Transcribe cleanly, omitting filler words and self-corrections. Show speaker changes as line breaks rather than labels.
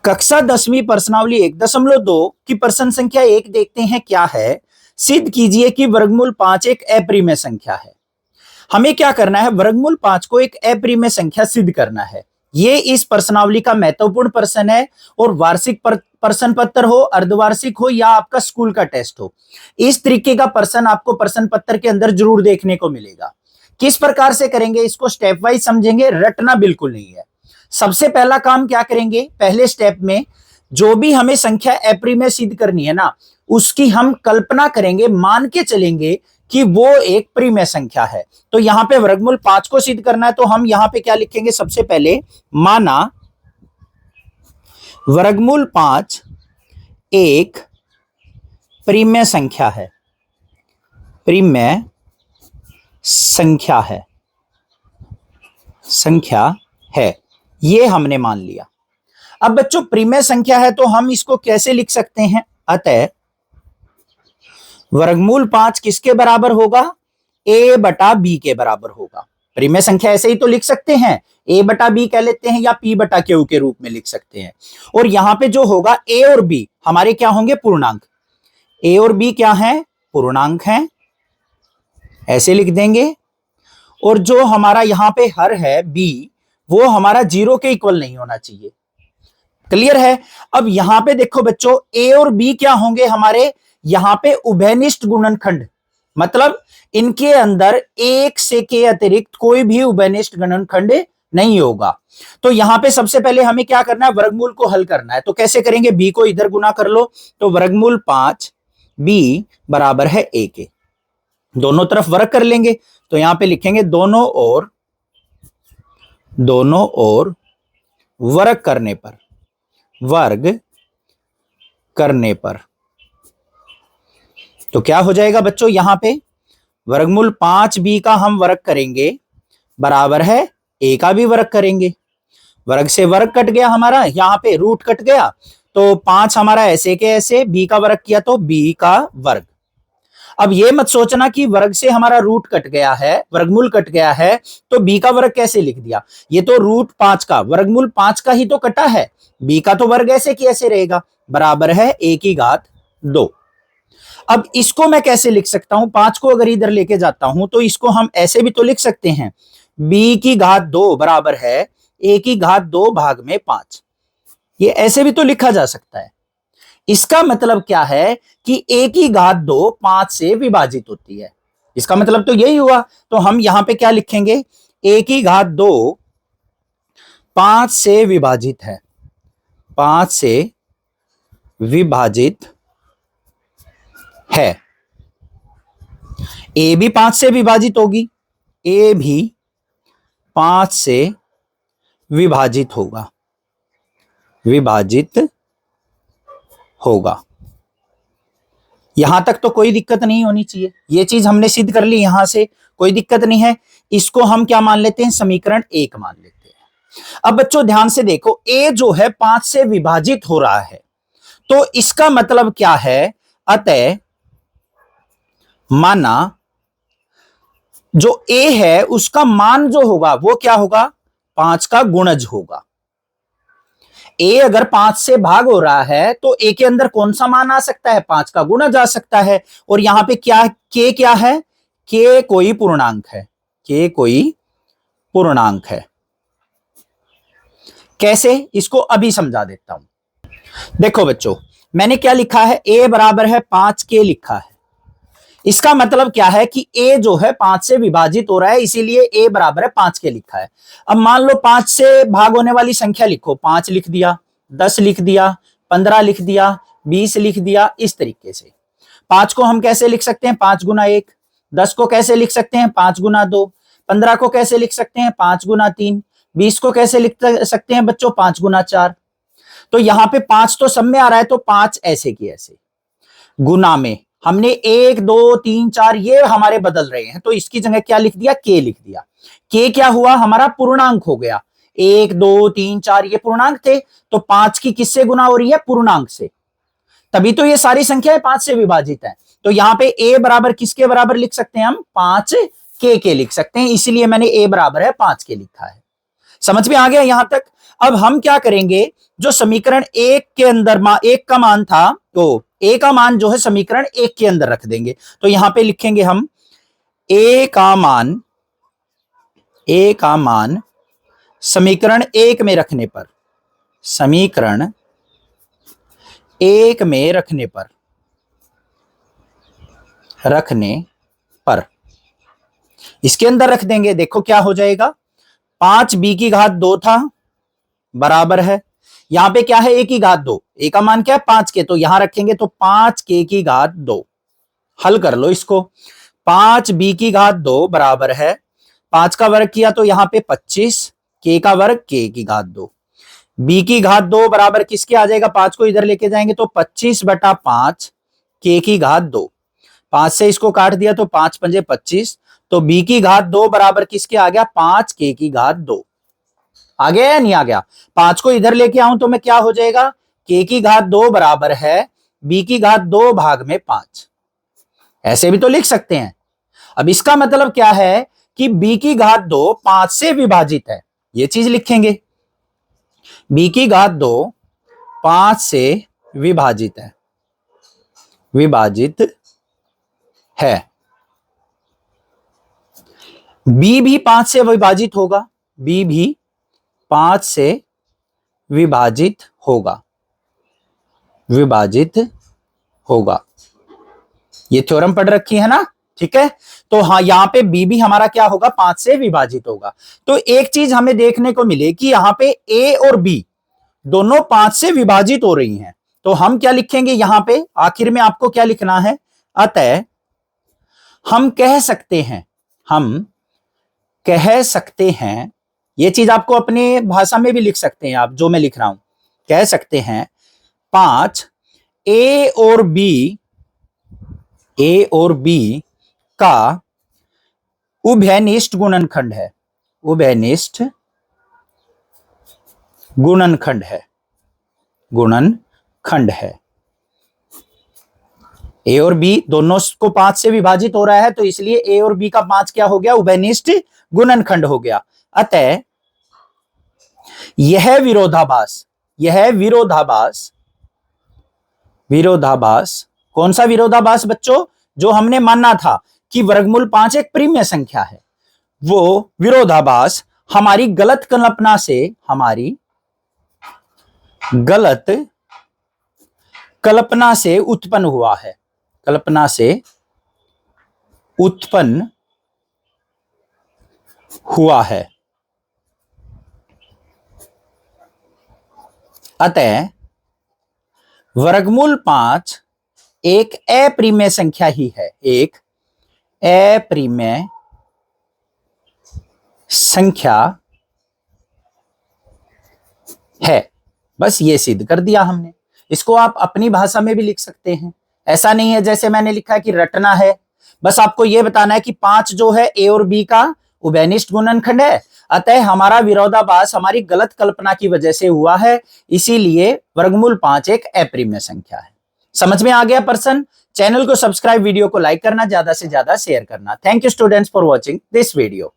कक्षा 10वीं प्रश्नावली 1.2 की प्रश्न संख्या 1 देखते हैं क्या है। सिद्ध कीजिए कि वर्गमूल 5 एक अप्रिमेय संख्या है। हमें क्या करना है, वर्गमूल 5 को एक अप्रिमेय संख्या सिद्ध करना है। ये इस प्रश्नावली का महत्वपूर्ण प्रश्न है और वार्षिक प्रश्न पत्र हो, अर्धवार्षिक हो या आपका स्कूल का टेस्ट हो, इस तरीके का प्रश्न आपको प्रश्न पत्र के अंदर जरूर देखने को मिलेगा। किस प्रकार से करेंगे इसको स्टेप वाइज समझेंगे, रटना बिल्कुल नहीं है। सबसे पहला काम क्या करेंगे, पहले स्टेप में जो भी हमें संख्या अप्रिमेय सिद्ध करनी है ना, उसकी हम कल्पना करेंगे, मान के चलेंगे कि वो एक प्रिमेय संख्या है। तो यहां पे वर्गमूल 5 को सिद्ध करना है तो हम यहां पे क्या लिखेंगे, सबसे पहले माना वर्गमूल 5 एक प्रिमेय संख्या है। प्रिमेय संख्या है, ये हमने मान लिया। अब बच्चों प्रिमेय संख्या है तो हम इसको कैसे लिख सकते हैं, अतः वर्गमूल 5 किसके बराबर होगा, a बटा b के बराबर होगा। प्रिमेय संख्या ऐसे ही तो लिख सकते हैं, a बटा b कह लेते हैं या p बटा q के रूप में लिख सकते हैं। और यहां पे जो होगा a और b हमारे क्या होंगे, पूर्णांक। a और b क्या है, पूर्णांक हैं, ऐसे लिख देंगे। और जो हमारा यहां पे हर है b, वो हमारा 0 के इक्वल नहीं होना चाहिए। क्लियर है। अब यहां पे देखो बच्चों, a और b क्या होंगे हमारे, यहां पे उभयनिष्ठ गुणनखंड, मतलब इनके अंदर एक से के अतिरिक्त कोई भी उभयनिष्ठ गुणनखंड नहीं होगा। तो यहां पे सबसे पहले हमें क्या करना है, वर्गमूल को हल करना है। तो कैसे करेंगे, b को इधर गुना कर लो, तो वर्गमूल 5 b बराबर है a के। दोनों तरफ वर्ग कर लेंगे, तो यहां पे लिखेंगे दोनों ओर वर्ग करने पर तो क्या हो जाएगा बच्चों, यहां पे वर्गमूल 5b का हम वर्ग करेंगे बराबर है a का भी वर्ग करेंगे। वर्ग से वर्ग कट गया हमारा, यहां पे रूट कट गया, तो 5 हमारा ऐसे के ऐसे, b का वर्ग किया तो b का वर्ग। अब ये मत सोचना कि वर्ग से हमारा रूट कट गया है, वर्गमूल कट गया है तो b का वर्ग कैसे लिख दिया। ये तो रूट 5 का वर्गमूल 5 का ही तो कटा है, b का तो वर्ग ऐसे की ऐसे रहेगा, बराबर है a की घात 2। अब इसको मैं कैसे लिख सकता हूं, 5 को अगर इधर लेके जाता हूं तो इसको हम ऐसे भी तो लिख सकते हैं, b की घात 2 बराबर है a की घात 2 भाग में 5। ये ऐसे भी तो लिखा जा सकता है। इसका मतलब क्या है कि a की घात 2 5 से विभाजित होती है, इसका मतलब तो यही हुआ। तो हम यहां पे क्या लिखेंगे, a की घात 2 5 से विभाजित है, 5 से विभाजित है। a भी 5 से विभाजित होगी, a भी 5 से विभाजित होगा। यहां तक तो कोई दिक्कत नहीं होनी चाहिए, ये चीज हमने सिद्ध कर ली, यहां से कोई दिक्कत नहीं है। इसको हम क्या मान लेते हैं, समीकरण 1 मान लेते हैं। अब बच्चों ध्यान से देखो, a जो है 5 से विभाजित हो रहा है, तो इसका मतलब क्या है, अतः माना जो a है उसका मान जो होगा वो क्या होगा, 5 का गुणज होगा। a अगर 5 से भाग हो रहा है तो a के अंदर कौन सा मान आ सकता है, 5 का गुणज आ सकता है। और यहां पे क्या क्या है, k कोई पूर्णांक है। कैसे, इसको अभी समझा देता हूं। देखो बच्चों, मैंने क्या लिखा है, a बराबर है 5 के लिखा है। इसका मतलब क्या है कि a जो है 5 से विभाजित हो रहा है, इसीलिए a बराबर है 5 के लिखा है। अब मान लो 5 से भाग होने वाली संख्या लिखो, 5 लिख दिया, 10 लिख दिया, 15 लिख दिया, 20 लिख दिया, इस तरीके से। 5 को हम कैसे लिख सकते हैं, 5 गुना 1। 10 को कैसे लिख सकते हैं, 5 गुना 2। 15 को कैसे लिख सकते हैं, 5 गुना 3। 20 को कैसे लिख सकते हैं बच्चों, 5 गुना 4। तो यहां पे 5 तो सब में आ रहा है, तो 5 ऐसे की ऐसे। गुना में हमने 1 2 3 4 ये हमारे बदल रहे हैं, तो इसकी जगह क्या लिख दिया, k लिख दिया। k क्या हुआ, हमारा पूर्णांक हो गया। 1 2 3 4 ये पूर्णांक थे, तो 5 की किससे गुना हो रही है, पूर्णांक से, तभी तो ये सारी संख्याएं 5 से विभाजित है। तो यहां पे a बराबर किसके बराबर लिख सकते हैं हम, 5 के लिख सकते हैं, इसलिए मैंने a बराबर है 5 के लिखा है। समझ में आ गया यहां तक। अब हम क्या करेंगे, जो समीकरण एक के अंदर एक का मान था, तो ए का मान जो है समीकरण एक के अंदर रख देंगे। तो यहां पे लिखेंगे हम ए का मान समीकरण एक में रखने पर, समीकरण एक में रखने पर इसके अंदर रख देंगे। देखो क्या हो जाएगा, 5b की घात 2 था बराबर है, यहां पे क्या है a की घात 2, a का मान क्या है 5 के, तो यहां रखेंगे तो 5k की घात 2। हल कर लो इसको, 5b की घात 2 बराबर है 5 का वर्ग किया तो यहां पे 25, k का वर्ग k की घात 2, b की घात 2 बराबर किसके आ जाएगा, 5 को इधर लेके जाएंगे तो 25/5 k की घात 2, 5 से इसको काट दिया तो 5 पंजे 25, तो b की घात 2 बराबर किसके आ गया, 5k की घात 2। आ गया या नहीं आ गया, 5 को इधर लेके आऊं तो मैं क्या हो जाएगा, k की घात 2 बराबर है b की घात 2 भाग में 5, ऐसे भी तो लिख सकते हैं। अब इसका मतलब क्या है कि b की घात 2 5 से विभाजित है, ये चीज लिखेंगे, b की घात 2 5 से विभाजित है, b भी 5 से विभाजित होगा, b भी 5 से विभाजित होगा, ये थ्योरम पढ़ रखी है ना, ठीक है। तो हाँ, यहां पे b भी हमारा क्या होगा, 5 से विभाजित होगा। तो एक चीज हमें देखने को मिले कि यहां पे a और b दोनों 5 से विभाजित हो रही हैं, तो हम क्या लिखेंगे यहां पे, आखिर में आपको क्या लिखना है, अतः हम कह सकते हैं, ये चीज आपको अपने भाषा में भी लिख सकते हैं आप, जो मैं लिख रहा हूं, कह सकते हैं 5 a और b का उभयनिष्ठ गुणनखंड है, ए और बी दोनों को 5 से विभाजित हो रहा है, तो इसलिए ए और बी का 5 क्या हो गया, उभयनिष्ठ गुणनखंड हो गया। अतः यह विरोधाभास कौन सा विरोधाभास बच्चों, जो हमने माना था कि वर्गमूल 5 एक प्रिमेय संख्या है, वो विरोधाभास हमारी गलत कल्पना से उत्पन्न हुआ है। अतः वर्गमूल 5 एक अप्रिमेय संख्या ही है, एक अप्रिमेय संख्या है। बस ये सिद्ध कर दिया हमने। इसको आप अपनी भाषा में भी लिख सकते हैं, ऐसा नहीं है जैसे मैंने लिखा है कि रटना है, बस आपको यह बताना है कि 5 जो है ए और बी का उभयनिष्ठ गुणनखंड है, अतः हमारा विरोधाभास हमारी गलत कल्पना की वजह से हुआ है, इसीलिए वर्गमूल 5 एक अप्रिमेय संख्या है। समझ में आ गया पर्सन? चैनल को सब्सक्राइब, वीडियो को लाइक करना, ज्यादा से ज्यादा शेयर करना। Thank you students for watching this video.